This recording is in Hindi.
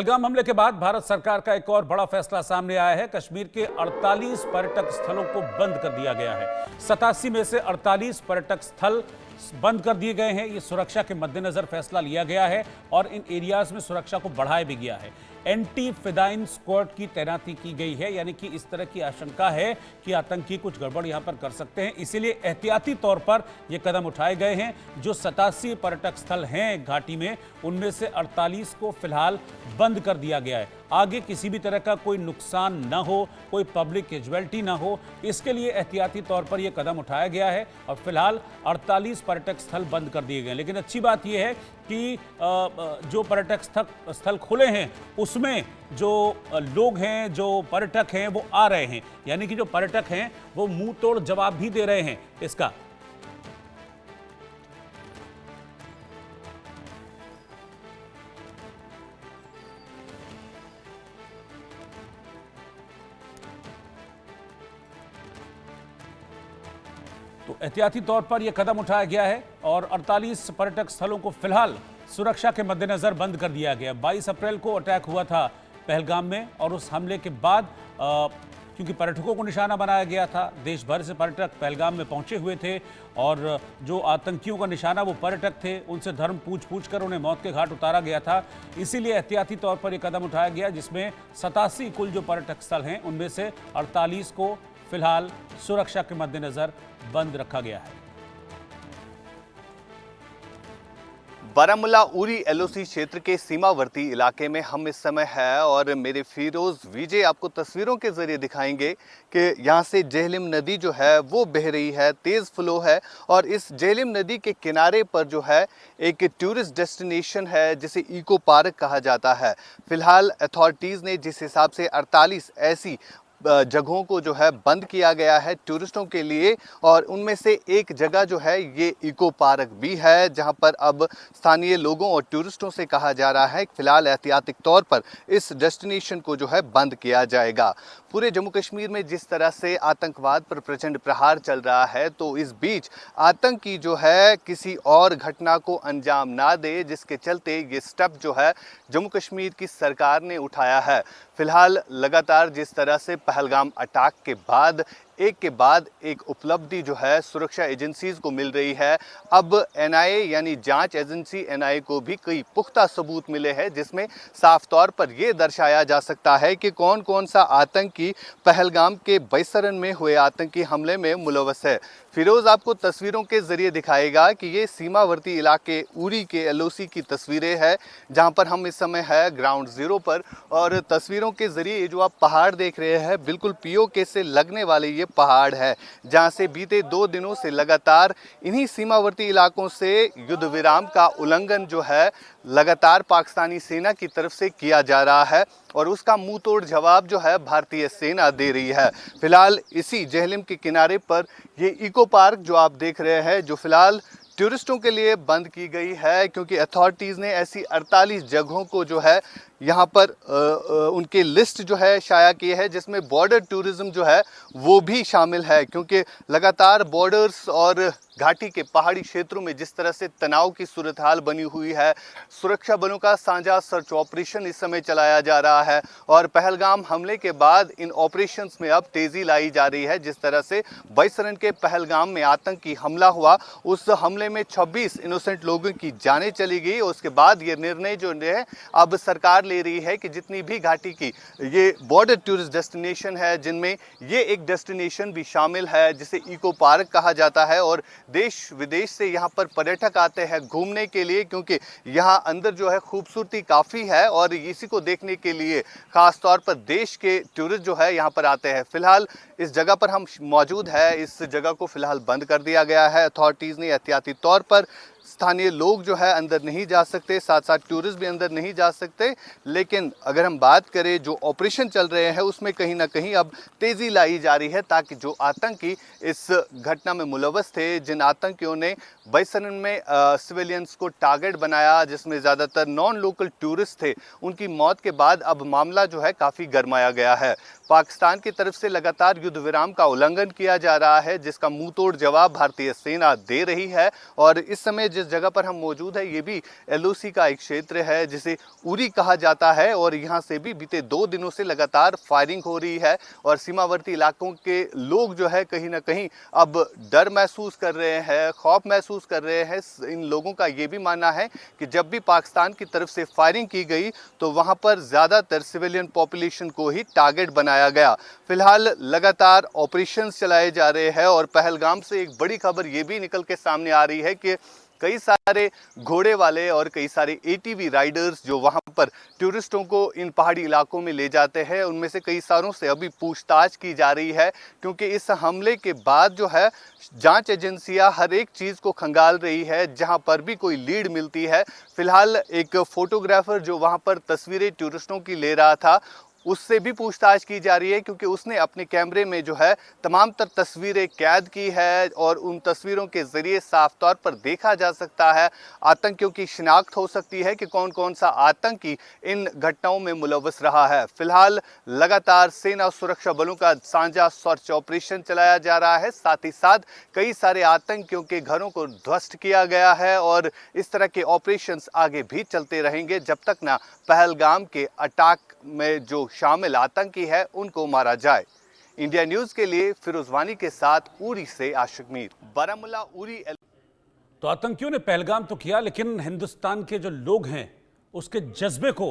पहलगाम हमले के बाद भारत सरकार का एक और बड़ा फैसला सामने आया है। कश्मीर के 48 पर्यटक स्थलों को बंद कर दिया गया है। 87 में से 48 पर्यटक स्थल बंद कर दिए गए हैं। ये सुरक्षा के मद्देनजर फैसला लिया गया है और इन एरियाज में सुरक्षा को बढ़ाया भी गया है। एंटी फिदाइन स्क्वाड की तैनाती की गई है, यानी कि इस तरह की आशंका है कि आतंकी कुछ गड़बड़ यहां पर कर सकते हैं, इसीलिए एहतियाती तौर पर यह कदम उठाए गए हैं। जो 87 पर्यटक स्थल हैं घाटी में, उनमें से 48 को फिलहाल बंद कर दिया गया है। आगे किसी भी तरह का कोई नुकसान न हो, कोई पब्लिक कैजुअलिटी ना हो, इसके लिए एहतियाती तौर पर यह कदम उठाया गया है और फिलहाल 48 पर्यटक स्थल बंद कर दिए गए। लेकिन अच्छी बात यह है कि जो पर्यटक स्थल खुले हैं उसमें जो लोग हैं, जो पर्यटक हैं, वो आ रहे हैं, यानी कि जो पर्यटक हैं वो मुंह तोड़ जवाब भी दे रहे हैं इसका। तो एहतियाती तौर पर यह कदम उठाया गया है और 48 पर्यटक स्थलों को फिलहाल सुरक्षा के मद्देनजर बंद कर दिया गया। 22 अप्रैल को अटैक हुआ था पहलगाम में और उस हमले के बाद क्योंकि पर्यटकों को निशाना बनाया गया था, देश भर से पर्यटक पहलगाम में पहुंचे हुए थे और जो आतंकियों का निशाना वो पर्यटक थे, उनसे धर्म पूछ कर उन्हें मौत के घाट उतारा गया था। इसीलिए एहतियाती तौर पर यह कदम उठाया गया, जिसमें 87 कुल जो पर्यटक स्थल हैं उनमें से 48 को फिलहाल सुरक्षा के मद्देनजर बंद रखा गया है। बारामूला उरी एलओसी क्षेत्र के सीमावर्ती इलाके में हम इस समय है और मेरे फिरोज विजय आपको तस्वीरों के जरिए दिखाएंगे कि यहाँ से जेहलिम नदी जो है वो बह रही है, तेज़ फ्लो है और इस जेहलिम नदी के किनारे पर जो है एक टूरिस्ट डेस्टिनेशन है जिसे इको पार्क कहा जाता है। फिलहाल अथॉरिटीज़ ने जिस हिसाब से 48 ऐसी जगहों को जो है बंद किया गया है टूरिस्टों के लिए और उनमें से एक जगह जो है ये इको पार्क भी है, जहां पर अब स्थानीय लोगों और टूरिस्टों से कहा जा रहा है कि फिलहाल एहतियाती तौर पर इस डेस्टिनेशन को जो है बंद किया जाएगा। पूरे जम्मू कश्मीर में जिस तरह से आतंकवाद पर प्रचंड प्रहार चल रहा है, तो इस बीच आतंकी जो है किसी और घटना को अंजाम ना दे, जिसके चलते ये स्टेप जो है जम्मू कश्मीर की सरकार ने उठाया है। फिलहाल लगातार जिस तरह से पहलगाम अटैक के बाद एक उपलब्धि जो है सुरक्षा एजेंसीज को मिल रही है। अब एनआईए यानी जांच एजेंसी एनआईए को भी कई पुख्ता सबूत मिले हैं, जिसमें साफ तौर पर यह दर्शाया जा सकता है कि कौन कौन सा आतंकी पहलगाम के बैसरन में हुए आतंकी हमले में मुलव्वस है। फिरोज आपको तस्वीरों के जरिए दिखाएगा कि ये सीमावर्ती इलाके उरी के एलओसी की तस्वीरें हैं, जहां पर हम इस समय है ग्राउंड जीरो पर और तस्वीरों के जरिए जो आप पहाड़ देख रहे हैं बिल्कुल पीओके से लगने वाले ये पहाड़ है, जहां से बीते 2 दिनों से लगातार इन्हीं सीमावर्ती इलाकों से युद्ध विराम का उल्लंघन जो है लगातार पाकिस्तानी सेना की तरफ से किया जा रहा है और उसका मुंह तोड़ जवाब जो है भारतीय सेना दे रही है। फिलहाल इसी जेहलिम के किनारे पर ये इको पार्क जो आप देख रहे हैं, जो फिलहाल टूरिस्टों के लिए बंद की गई है, क्योंकि अथॉरिटीज़ ने ऐसी 48 जगहों को जो है यहाँ पर उनके लिस्ट जो है शाया की है, जिसमें बॉर्डर टूरिज्म जो है वो भी शामिल है, क्योंकि लगातार बॉर्डर्स और घाटी के पहाड़ी क्षेत्रों में जिस तरह से तनाव की सूरत हाल बनी हुई है, सुरक्षा बलों का साझा सर्च ऑपरेशन इस समय चलाया जा रहा है और पहलगाम हमले के बाद इन ऑपरेशंस में अब तेज़ी लाई जा रही है। जिस तरह से बैसरन के पहलगाम में आतंकी हमला हुआ, उस हमले में 26 इनोसेंट लोगों की जानें चली गई। उसके बाद ये निर्णय जो है अब सरकार ले रही है कि जितनी भी घाटी की ये बॉर्डर टूरिस्ट डेस्टिनेशन है, जिनमें ये एक डेस्टिनेशन भी शामिल है जिसे इको पार्क कहा जाता है और देश विदेश से यहाँ पर पर्यटक आते हैं घूमने के लिए, क्योंकि यहाँ अंदर जो है खूबसूरती काफ़ी है और इसी को देखने के लिए ख़ास तौर पर देश के टूरिस्ट जो है यहाँ पर आते हैं। फिलहाल इस जगह पर हम मौजूद है, इस जगह को फिलहाल बंद कर दिया गया है। अथॉरिटीज़ ने एहतियाती तौर पर स्थानीय लोग जो है अंदर नहीं जा सकते, साथ साथ टूरिस्ट भी अंदर नहीं जा सकते। लेकिन अगर हम बात करें जो ऑपरेशन चल रहे हैं उसमें कहीं ना कहीं अब तेज़ी लाई जा रही है, ताकि जो आतंकी इस घटना में मुलव्वस थे, जिन आतंकियों ने बैसरन में सिविलियंस को टारगेट बनाया, जिसमें ज़्यादातर नॉन लोकल टूरिस्ट थे, उनकी मौत के बाद अब मामला जो है काफ़ी गरमाया गया है। पाकिस्तान की तरफ से लगातार युद्ध विराम का उल्लंघन किया जा रहा है, जिसका मुंह तोड़ जवाब भारतीय सेना दे रही है और इस समय जिस जगह पर हम मौजूद है ये भी एलओसी का एक क्षेत्र है जिसे उरी कहा जाता है और यहाँ से भी बीते 2 दिनों से लगातार फायरिंग हो रही है और सीमावर्ती इलाकों के लोग जो है कहीं ना कहीं अब डर महसूस कर रहे हैं, खौफ महसूस कर रहे हैं। इन लोगों का ये भी मानना है कि जब भी पाकिस्तान की तरफ से फायरिंग की गई तो वहाँ पर ज़्यादातर सिविलियन पॉपुलेशन को ही टारगेट बनाया गया। फिलहाल लगातार ऑपरेशंस चलाए जा रहे हैं और पहलगाम से एक बड़ी खबर ये भी निकल के सामने आ रही है कि कई सारे घोड़े वाले और कई सारे एटीवी राइडर्स जो वहां पर टूरिस्टों को इन पहाड़ी इलाकों में ले जाते हैं, उनमें से कई सारों से अभी पूछताछ की जा रही है क्योंकि इस हमले के बाद जो है जांच एजेंसियां हर एक चीज़ को खंगाल रही है जहां पर भी कोई लीड मिलती है। फिलहाल एक फोटोग्राफर जो वहां पर तस्वीरें टूरिस्टों की ले रहा था उससे भी पूछताछ की जा रही है क्योंकि उसने अपने कैमरे में जो है तमाम तर तस्वीरें कैद की है और उन तस्वीरों के जरिए साफ तौर पर देखा जा सकता है, आतंकियों की शिनाख्त हो सकती है कि कौन कौन सा आतंकी इन घटनाओं में मुलव्वस रहा है। फिलहाल लगातार सेना और सुरक्षा बलों का साझा सर्च ऑपरेशन चलाया जा रहा है, साथ ही साथ कई सारे आतंकियों के घरों को ध्वस्त किया गया है और इस तरह के ऑपरेशंस आगे भी चलते रहेंगे जब तक ना पहलगाम के अटैक में जो शामिल आतंकी है उनको मारा जाए। इंडिया न्यूज के लिए फिरोज वानी के साथ उरी से आशिक मीर, बारामूला उरी। तो आतंकियों ने पहलगाम तो किया लेकिन हिंदुस्तान के जो लोग हैं उसके जज्बे को